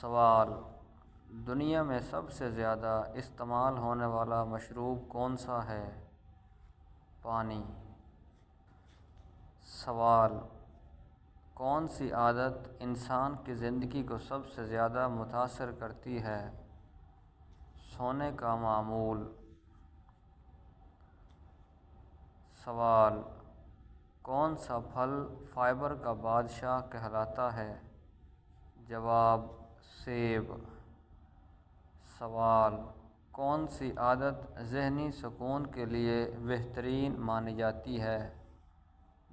سوال: دنیا میں سب سے زیادہ استعمال ہونے والا مشروب کون سا ہے؟ پانی۔ سوال: کون سی عادت انسان کی زندگی کو سب سے زیادہ متاثر کرتی ہے؟ سونے کا معمول۔ سوال: کون سا پھل فائبر کا بادشاہ کہلاتا ہے؟ جواب: سیب۔ سوال: کون سی عادت ذہنی سکون کے لیے بہترین مانی جاتی ہے؟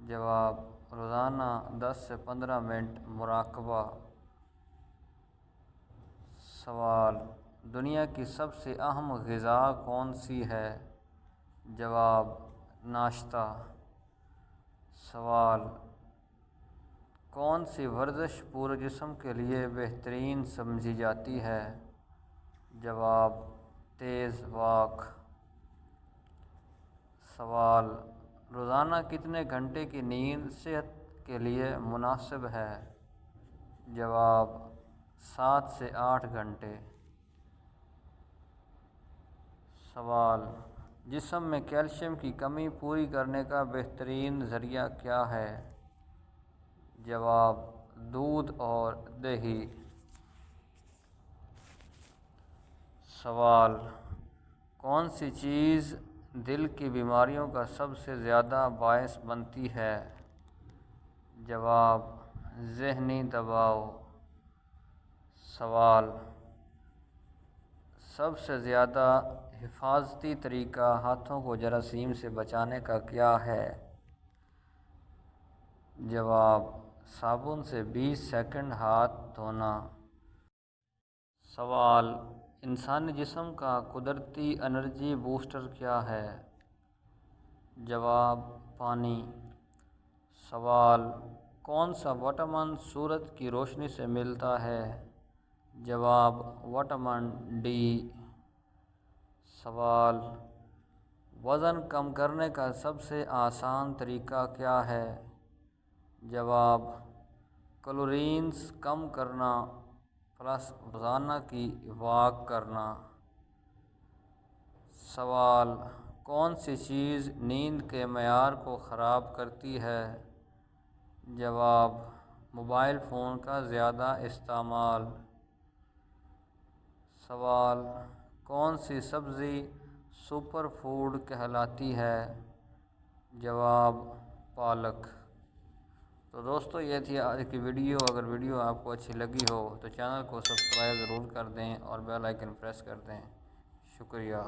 جواب: روزانہ 10 سے 15 منٹ مراقبہ۔ سوال: دنیا کی سب سے اہم غذا کون سی ہے؟ جواب: ناشتہ۔ سوال: کون سی ورزش پورے جسم کے لیے بہترین سمجھی جاتی ہے؟ جواب: تیز واک۔ سوال: روزانہ کتنے گھنٹے کی نیند صحت کے لیے مناسب ہے؟ جواب: 7 سے 8 گھنٹے۔ سوال: جسم میں کیلشیم کی کمی پوری کرنے کا بہترین ذریعہ کیا ہے؟ جواب: دودھ اور دہی۔ سوال: کون سی چیز دل کی بیماریوں کا سب سے زیادہ باعث بنتی ہے؟ جواب: ذہنی دباؤ۔ سوال: سب سے زیادہ حفاظتی طریقہ ہاتھوں کو جراثیم سے بچانے کا کیا ہے؟ جواب: صابن سے 20 سیکنڈ ہاتھ دھونا۔ سوال: انسانی جسم کا قدرتی انرجی بوسٹر کیا ہے؟ جواب: پانی۔ سوال: کون سا وٹامن سورج کی روشنی سے ملتا ہے؟ جواب: وٹامن ڈی۔ سوال: وزن کم کرنے کا سب سے آسان طریقہ کیا ہے؟ جواب: کیلوریز کم کرنا پلس روزانہ کی واک کرنا۔ سوال: کون سی چیز نیند کے معیار کو خراب کرتی ہے؟ جواب: موبائل فون کا زیادہ استعمال۔ سوال: کون سی سبزی سپر فوڈ کہلاتی ہے؟ جواب: پالک۔ تو دوستو، یہ تھی آج کی ویڈیو۔ اگر ویڈیو آپ کو اچھی لگی ہو تو چینل کو سبسکرائب ضرور کر دیں اور بیل آئیکن پریس کر دیں۔ شکریہ۔